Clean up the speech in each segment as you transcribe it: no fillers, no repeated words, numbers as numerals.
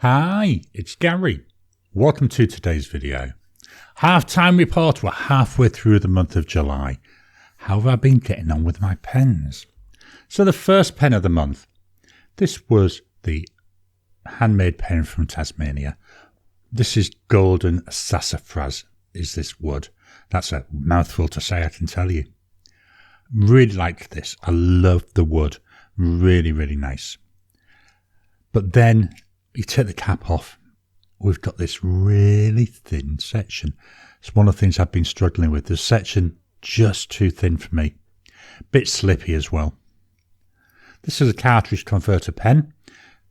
Hi, it's Gary. Welcome to today's video. Half-time report. We're halfway through the month of July. How have I been getting on with my pens? So the first pen of the month. This was the handmade pen from Tasmania. This is golden sassafras is this wood. That's a mouthful to say, I can tell you. Really like this. I love the wood. Really, really nice. But then you take the cap off, we've got this really thin section. It's one of the things I've been struggling with. The section just too thin for me. Bit slippy as well. This is a cartridge converter pen.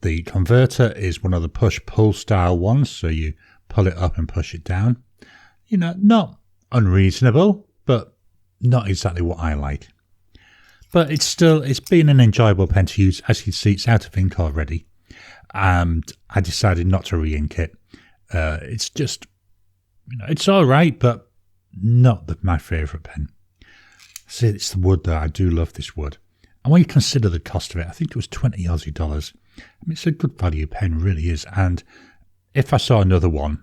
The converter is one of the push-pull style ones, so you pull it up and push it down. You know, not unreasonable, but not exactly what I like. But it's been an enjoyable pen to use. As you can see, it's out of ink already. And I decided not to re-ink it. It's just, it's all right, but not my favourite pen. See, it's the wood though. I do love this wood. And when you consider the cost of it, I think it was 20 Aussie dollars. I mean, it's a good value pen, really is. And if I saw another one,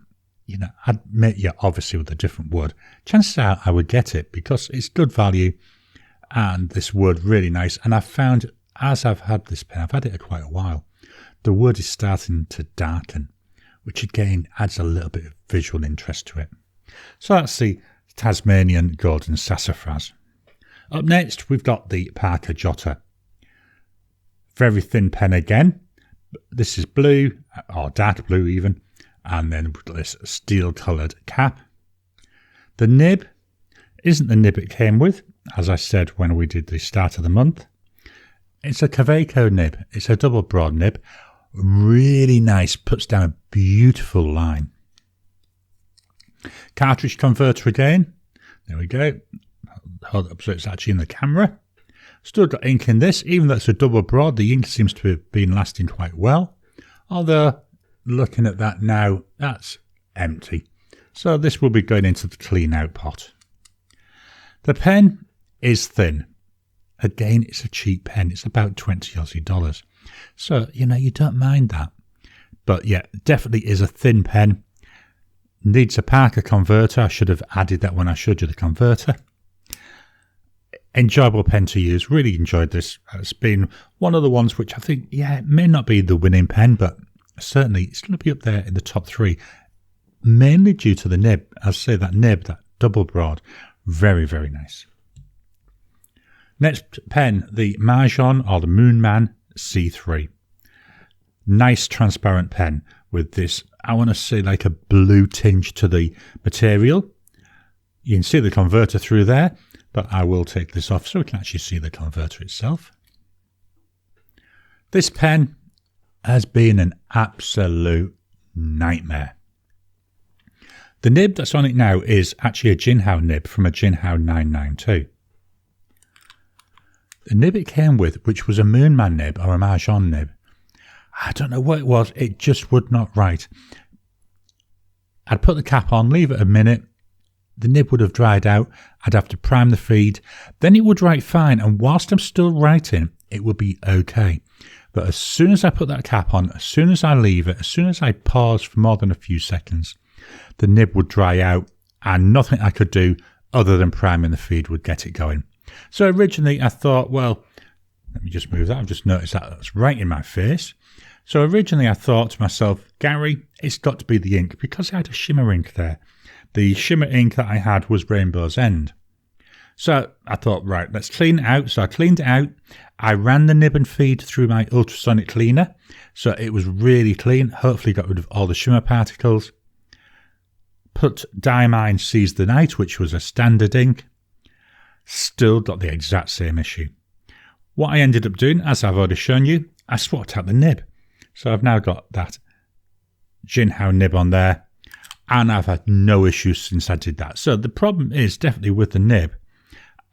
I'd make you obviously with a different wood. Chances are I would get it because it's good value and this wood really nice. And I've found, as I've had this pen, I've had it quite a while, the wood is starting to darken, which again adds a little bit of visual interest to it. So that's the Tasmanian golden sassafras. Up next, we've got the Parker Jotter. Very thin pen again. This is blue, or dark blue even, and then we've got this steel-coloured cap. The nib isn't the nib it came with, as I said when we did the start of the month. It's a Kaweco nib. It's a double broad nib. Really nice, puts down a beautiful line. Cartridge converter again. There we go. Hold it up so it's actually in the camera. Still got ink in this, even though it's a double broad. The ink seems to have been lasting quite well. Although, looking at that now, that's empty. So this will be going into the clean out pot. The pen is thin. Again, it's a cheap pen. It's about 20 Aussie dollars. So, you don't mind that. But yeah, definitely is a thin pen. Needs a Parker converter. I should have added that when I showed you the converter. Enjoyable pen to use. Really enjoyed this. It's been one of the ones which I think, it may not be the winning pen, but certainly it's going to be up there in the top 3. Mainly due to the nib. I'll say that nib, that double broad. Very, very nice. Next pen, the Majohn or the Moonman C3. Nice transparent pen with this, I want to say like a blue tinge to the material. You can see the converter through there, but I will take this off so we can actually see the converter itself. This pen has been an absolute nightmare. The nib that's on it now is actually a Jinhao nib from a Jinhao 992. The nib it came with, which was a Moonman nib or a Majohn nib, I don't know what it was, it just would not write. I'd put the cap on, leave it a minute, the nib would have dried out, I'd have to prime the feed, then it would write fine, and whilst I'm still writing, it would be okay. But as soon as I put that cap on, as soon as I leave it, as soon as I pause for more than a few seconds, the nib would dry out, and nothing I could do other than priming the feed would get it going. So originally I thought, well, let me just move that. I've just noticed that that's right in my face. So originally I thought to myself, Gary, it's got to be the ink because I had a shimmer ink there. The shimmer ink that I had was Rainbow's End. So I thought, right, let's clean it out. So I cleaned it out. I ran the nib and feed through my ultrasonic cleaner. So it was really clean. Hopefully got rid of all the shimmer particles. Put Diamine Seize the Night, which was a standard ink. Still got the exact same issue. What I ended up doing, as I've already shown you, I swapped out the nib. So I've now got that Jinhao nib on there, and I've had no issues since I did that. So the problem is definitely with the nib.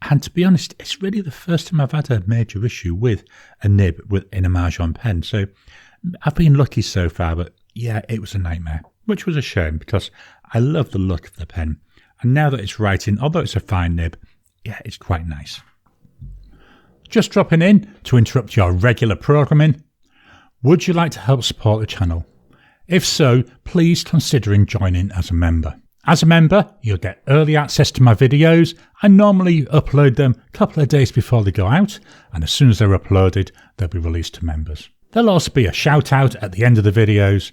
And to be honest, it's really the first time I've had a major issue with a nib in a Majohn pen. So I've been lucky so far, but yeah, it was a nightmare, which was a shame because I love the look of the pen. And now that it's writing, although it's a fine nib, yeah, it's quite nice. Just dropping in to interrupt your regular programming. Would you like to help support the channel? If so, please consider joining as a member. As a member, you'll get early access to my videos. I normally upload them a couple of days before they go out, and as soon as they're uploaded, they'll be released to members. There'll also be a shout out at the end of the videos,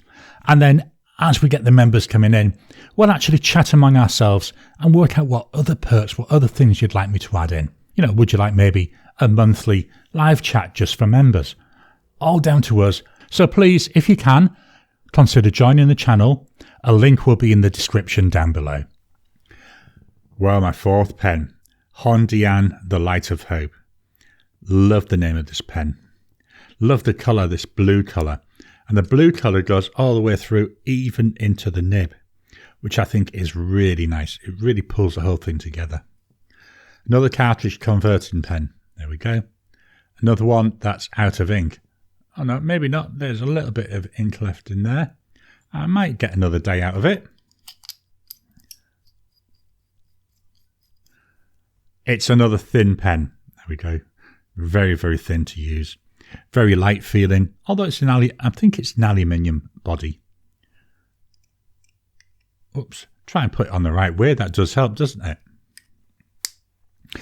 and then as we get the members coming in, we'll actually chat among ourselves and work out what other perks, what other things you'd like me to add in. You know, would you like maybe a monthly live chat just for members? All down to us. So please, if you can, consider joining the channel. A link will be in the description down below. Well, my fourth pen, HongDian, the Light of Hope. Love the name of this pen. Love the colour, this blue colour. And the blue colour goes all the way through, even into the nib, which I think is really nice. It really pulls the whole thing together. Another cartridge converting pen. There we go. Another one that's out of ink. Oh no, maybe not. There's a little bit of ink left in there. I might get another day out of it. It's another thin pen. There we go. Very, very thin to use. Very light feeling. Although it's I think it's an aluminium body. Oops. Try and put it on the right way. That does help, doesn't it?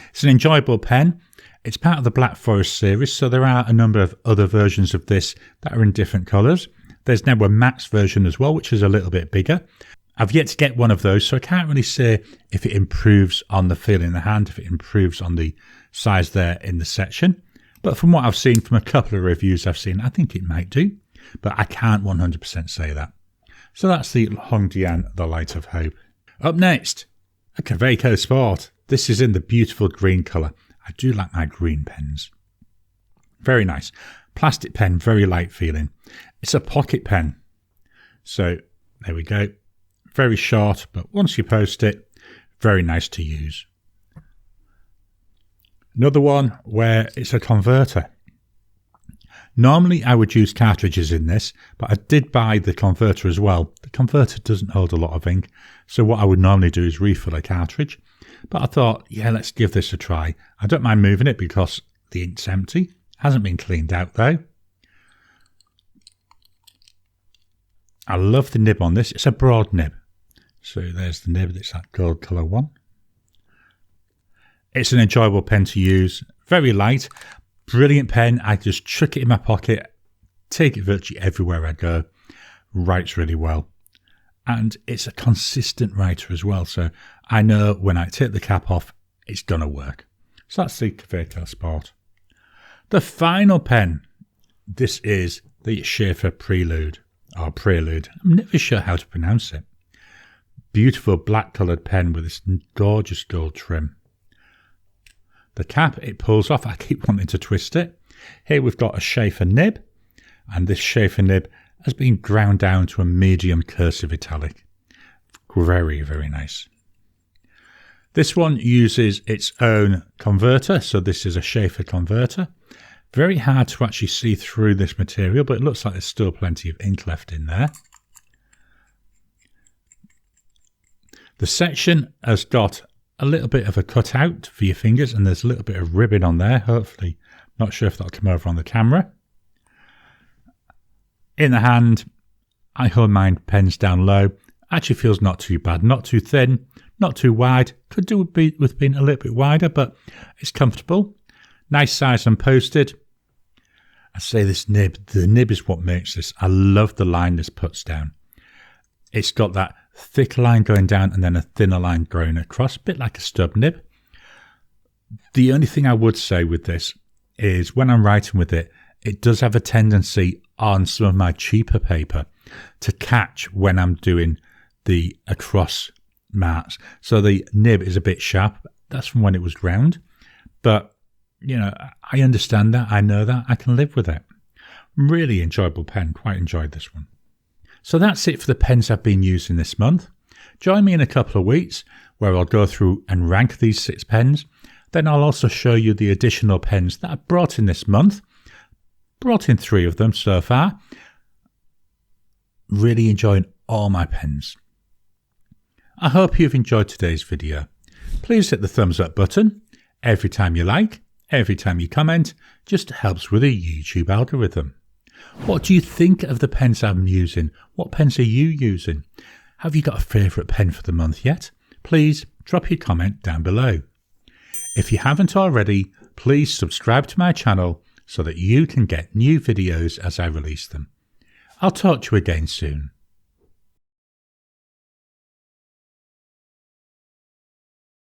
It's an enjoyable pen. It's part of the Black Forest series, so there are a number of other versions of this that are in different colours. There's now a max version as well, which is a little bit bigger. I've yet to get one of those, so I can't really say if it improves on the feel in the hand, if it improves on the size there in the section. But from what I've seen, from a couple of reviews I've seen, I think it might do. But I can't 100% say that. So that's the HongDian, the Light of Hope. Up next, a Kaweco Sport. This is in the beautiful green colour. I do like my green pens. Very nice. Plastic pen, very light feeling. It's a pocket pen. So there we go. Very short, but once you post it, very nice to use. Another one where it's a converter. Normally I would use cartridges in this, but I did buy the converter as well. The converter doesn't hold a lot of ink, so what I would normally do is refill a cartridge. But I thought, yeah, let's give this a try. I don't mind moving it because the ink's empty. Hasn't been cleaned out though. I love the nib on this. It's a broad nib. So there's the nib. It's that gold colour one. It's an enjoyable pen to use. Very light. Brilliant pen. I just chuck it in my pocket. Take it virtually everywhere I go. Writes really well. And it's a consistent writer as well. So I know when I take the cap off, it's going to work. So that's the Kaweco Sport. The final pen. This is the Shaer Prelude. Or Prelude. I'm never sure how to pronounce it. Beautiful black coloured pen with this gorgeous gold trim. The cap, it pulls off. I keep wanting to twist it. Here we've got a Scheffer nib. And this Scheffer nib has been ground down to a medium cursive italic. Very, very nice. This one uses its own converter. So this is a Scheffer converter. Very hard to actually see through this material, but it looks like there's still plenty of ink left in there. The section has got a little bit of a cutout for your fingers, and there's a little bit of ribbon on there. Hopefully, not sure if that'll come over on the camera. In the hand, I hold mine pens down low. Actually feels not too bad, not too thin, not too wide. Could do with being a little bit wider, but it's comfortable. Nice size and posted. I say this nib, the nib is what makes this. I love the line this puts down. It's got that thick line going down and then a thinner line going across, a bit like a stub nib. The only thing I would say with this is when I'm writing with it, it does have a tendency on some of my cheaper paper to catch when I'm doing the across marks. So the nib is a bit sharp. That's from when it was ground. But you know, I understand that. I know that. I can live with it. Really enjoyable pen. Quite enjoyed this one. So that's it for the pens I've been using this month. Join me in a couple of weeks where I'll go through and rank these 6 pens. Then I'll also show you the additional pens that I've brought in this month. Brought in 3 of them so far. Really enjoying all my pens. I hope you've enjoyed today's video. Please hit the thumbs up button every time you like. Every time you comment, just helps with the YouTube algorithm. What do you think of the pens I'm using? What pens are you using? Have you got a favourite pen for the month yet? Please drop your comment down below. If you haven't already, please subscribe to my channel so that you can get new videos as I release them. I'll talk to you again soon.